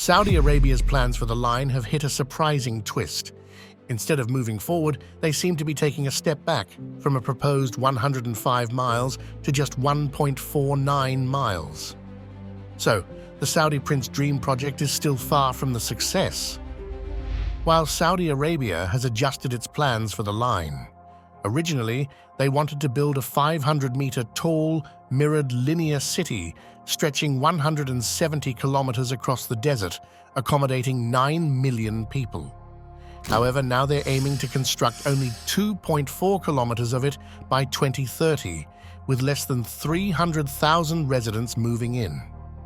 Saudi Arabia's plans for the line have hit a surprising twist. Instead of moving forward, they seem to be taking a step back from a proposed 105 miles to just 1.49 miles. So, the Saudi Prince Dream project is still far from the success. While Saudi Arabia has adjusted its plans for the line. Originally, they wanted to build a 500-meter tall, mirrored linear city stretching 170 kilometers across the desert, accommodating 9 million people. However, now they're aiming to construct only 2.4 kilometers of it by 2030, with less than 300,000 residents moving in.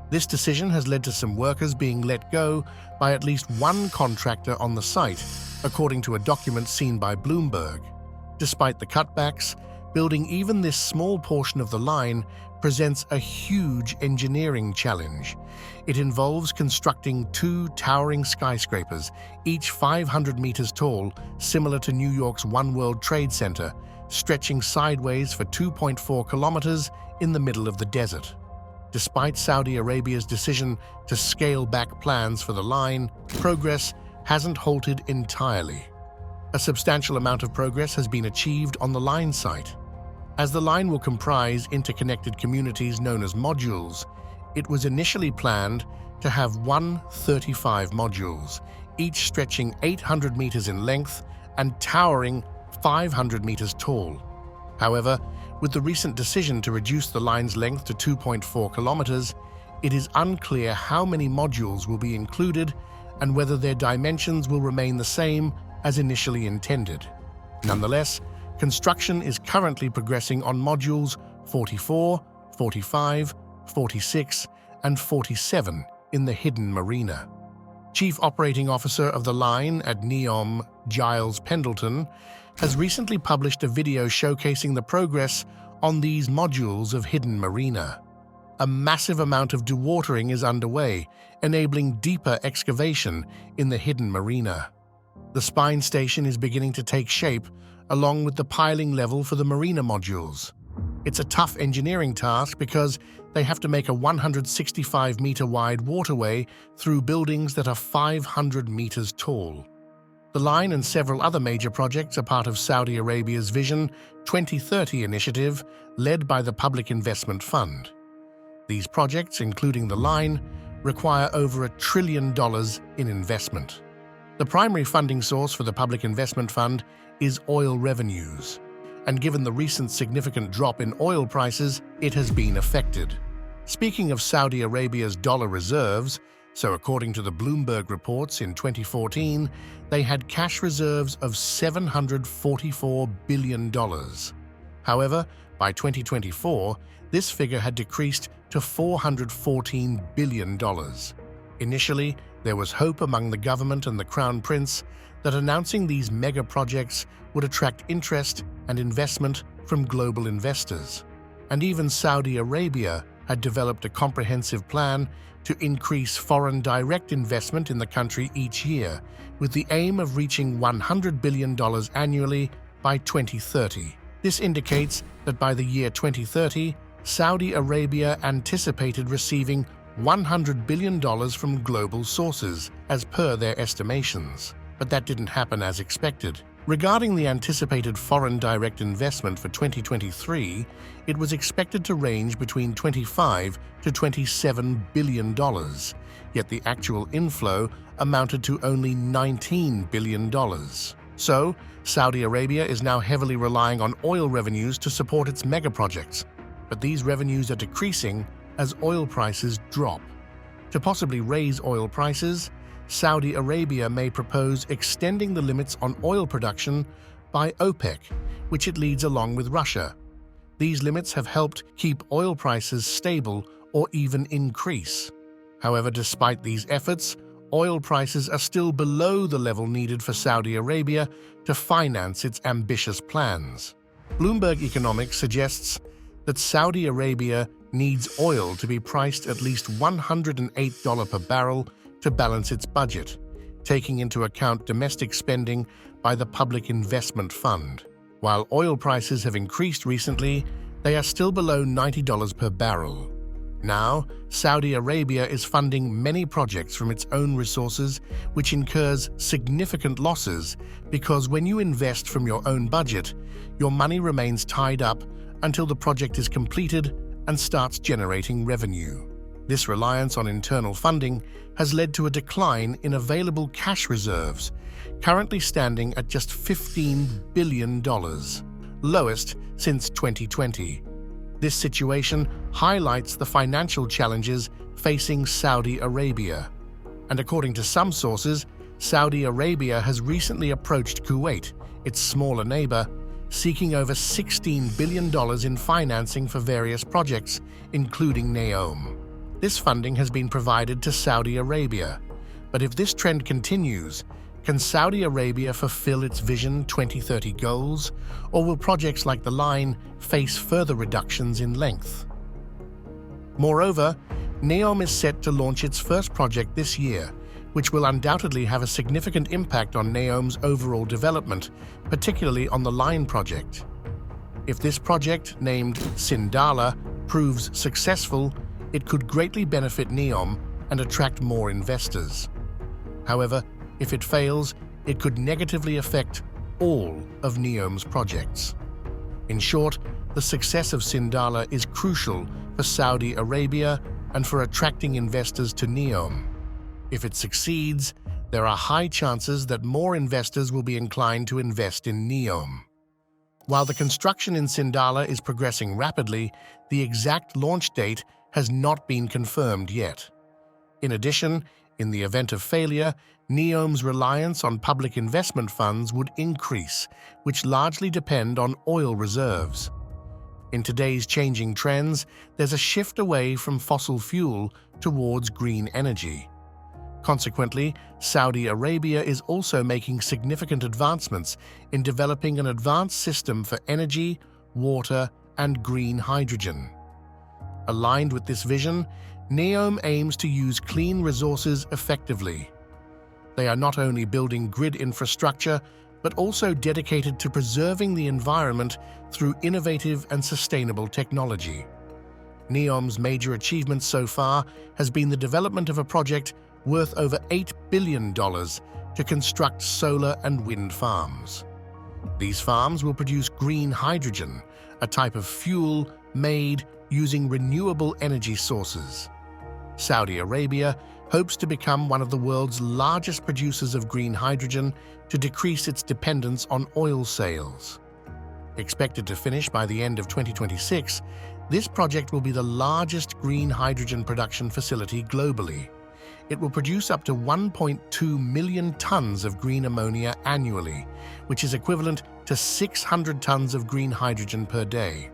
This decision has led to some workers being let go by at least one contractor on the site, according to a document seen by Bloomberg. Despite the cutbacks, building even this small portion of the line presents a huge engineering challenge. It involves constructing 2 towering skyscrapers, each 500 meters tall, similar to New York's One World Trade Center, stretching sideways for 2.4 kilometers in the middle of the desert. Despite Saudi Arabia's decision to scale back plans for the line, progress hasn't halted entirely. A substantial amount of progress has been achieved on the line site. As the line will comprise interconnected communities known as modules, it was initially planned to have 135 modules, each stretching 800 meters in length and towering 500 meters tall. However, with the recent decision to reduce the line's length to 2.4 kilometers, it is unclear how many modules will be included and whether their dimensions will remain the same as initially intended. Nonetheless, construction is currently progressing on modules 44, 45, 46, and 47 in the hidden marina. Chief Operating Officer of the line at NEOM, Giles Pendleton, has recently published a video showcasing the progress on these modules of hidden marina. A massive amount of dewatering is underway, enabling deeper excavation in the hidden marina. The spine station is beginning to take shape, along with the piling level for the marina modules. It's a tough engineering task because they have to make a 165-meter-wide waterway through buildings that are 500 meters tall. The line and several other major projects are part of Saudi Arabia's Vision 2030 initiative, led by the Public Investment Fund. These projects, including the line, require over $1 trillion in investment. The primary funding source for the Public Investment Fund is oil revenues, and given the recent significant drop in oil prices, it has been affected. Speaking of Saudi Arabia's dollar reserves, so according to the Bloomberg reports in 2014, they had cash reserves of $744 billion. However, by 2024, this figure had decreased to $414 billion. Initially, there was hope among the government and the Crown Prince that announcing these mega projects would attract interest and investment from global investors. And even Saudi Arabia had developed a comprehensive plan to increase foreign direct investment in the country each year, with the aim of reaching $100 billion annually by 2030. This indicates that by the year 2030, Saudi Arabia anticipated receiving $100 billion from global sources, as per their estimations. But that didn't happen as expected. Regarding the anticipated foreign direct investment for 2023, it was expected to range between $25 to $27 billion, yet the actual inflow amounted to only $19 billion. So, Saudi Arabia is now heavily relying on oil revenues to support its mega projects, but these revenues are decreasing as oil prices drop. To possibly raise oil prices, Saudi Arabia may propose extending the limits on oil production by OPEC, which it leads along with Russia. These limits have helped keep oil prices stable or even increase. However, despite these efforts, oil prices are still below the level needed for Saudi Arabia to finance its ambitious plans. Bloomberg Economics suggests that Saudi Arabia needs oil to be priced at least $108 per barrel to balance its budget, taking into account domestic spending by the Public Investment Fund. While oil prices have increased recently, they are still below $90 per barrel. Now, Saudi Arabia is funding many projects from its own resources, which incurs significant losses because when you invest from your own budget, your money remains tied up until the project is completed and starts generating revenue. This reliance on internal funding has led to a decline in available cash reserves, currently standing at just $15 billion, lowest since 2020. This situation highlights the financial challenges facing Saudi Arabia. And according to some sources, Saudi Arabia has recently approached Kuwait, its smaller neighbor, seeking over $16 billion in financing for various projects, including NEOM. This funding has been provided to Saudi Arabia. But if this trend continues, can Saudi Arabia fulfill its Vision 2030 goals, or will projects like THELINE face further reductions in length? Moreover, NEOM is set to launch its first project this year, which will undoubtedly have a significant impact on NEOM's overall development, particularly on the THELINE project. If this project, named Sindalah, proves successful, it could greatly benefit NEOM and attract more investors. However, if it fails, it could negatively affect all of NEOM's projects. In short, the success of Sindalah is crucial for Saudi Arabia and for attracting investors to NEOM. If it succeeds, there are high chances that more investors will be inclined to invest in NEOM. While the construction in Sindalah is progressing rapidly, the exact launch date has not been confirmed yet. In addition, in the event of failure, NEOM's reliance on public investment funds would increase, which largely depend on oil reserves. In today's changing trends, there's a shift away from fossil fuel towards green energy. Consequently, Saudi Arabia is also making significant advancements in developing an advanced system for energy, water, and green hydrogen. Aligned with this vision, NEOM aims to use clean resources effectively. They are not only building grid infrastructure, but also dedicated to preserving the environment through innovative and sustainable technology. NEOM's major achievement so far has been the development of a project worth over $8 billion to construct solar and wind farms. These farms will produce green hydrogen, a type of fuel made using renewable energy sources. Saudi Arabia hopes to become one of the world's largest producers of green hydrogen to decrease its dependence on oil sales. Expected to finish by the end of 2026, this project will be the largest green hydrogen production facility globally. It will produce up to 1.2 million tons of green ammonia annually, which is equivalent to 600 tons of green hydrogen per day.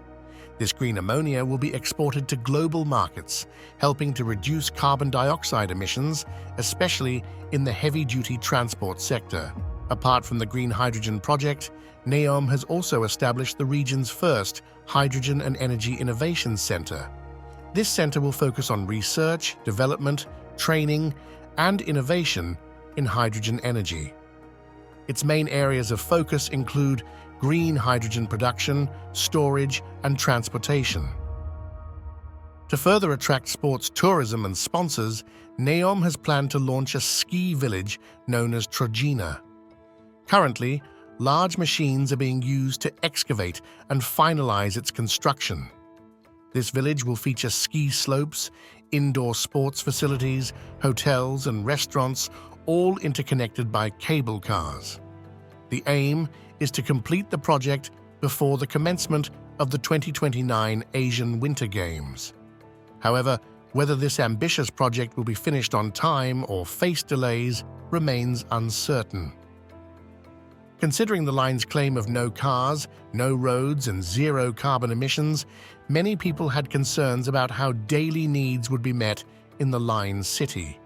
This green ammonia will be exported to global markets, helping to reduce carbon dioxide emissions, especially in the heavy-duty transport sector. Apart from the green hydrogen project, NEOM has also established the region's first Hydrogen and Energy Innovation Center. This center will focus on research, development, training, and innovation in hydrogen energy. Its main areas of focus include green hydrogen production, storage, and transportation. To further attract sports tourism and sponsors, NEOM has planned to launch a ski village known as Trojena. Currently, large machines are being used to excavate and finalize its construction. This village will feature ski slopes, indoor sports facilities, hotels, and restaurants, all interconnected by cable cars. The aim is to complete the project before the commencement of the 2029 Asian Winter Games. However, whether this ambitious project will be finished on time or face delays remains uncertain. Considering the line's claim of no cars, no roads, and zero carbon emissions, many people had concerns about how daily needs would be met in the line's city.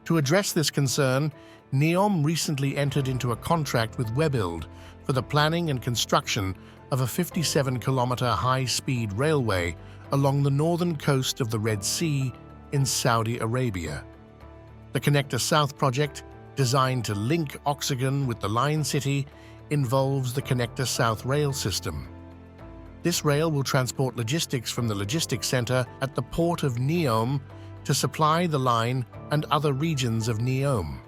To address this concern, NEOM recently entered into a contract with Webuild for the planning and construction of a 57-kilometer high-speed railway along the northern coast of the Red Sea in Saudi Arabia. The Connector South project, designed to link Oxagon with the Line City, involves the Connector South rail system. This rail will transport logistics from the logistics center at the port of NEOM to supply the line and other regions of NEOM.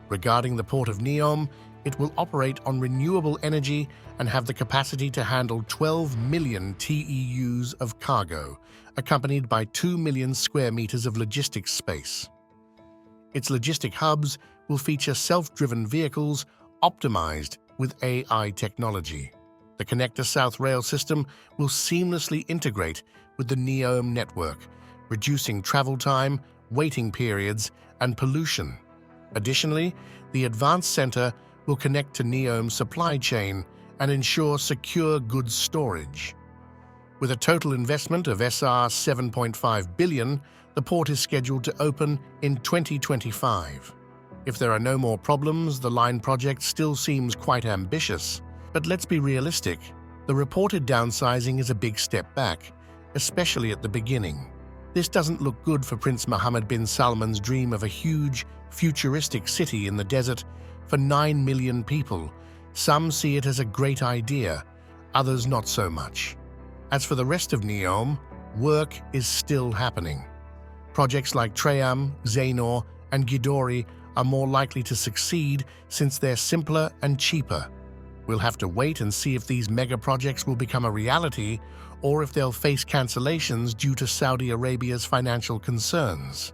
Regarding the port of NEOM, it will operate on renewable energy and have the capacity to handle 12 million TEUs of cargo, accompanied by 2 million square meters of logistics space. Its logistic hubs will feature self-driven vehicles optimized with AI technology. The Connector South rail system will seamlessly integrate with the NEOM network, reducing travel time, waiting periods, and pollution. Additionally, the Advanced Center will connect to NEOM's supply chain and ensure secure goods storage. With a total investment of SR 7.5 billion, the port is scheduled to open in 2025. If there are no more problems, the line project still seems quite ambitious. But let's be realistic. The reported downsizing is a big step back, especially at the beginning. This doesn't look good for Prince Mohammed bin Salman's dream of a huge, futuristic city in the desert for 9 million people. Some see it as a great idea, others not so much. As for the rest of NEOM, work is still happening. Projects like Treyam, Xanor, and Gidori are more likely to succeed since they're simpler and cheaper. We'll have to wait and see if these mega projects will become a reality or if they'll face cancellations due to Saudi Arabia's financial concerns.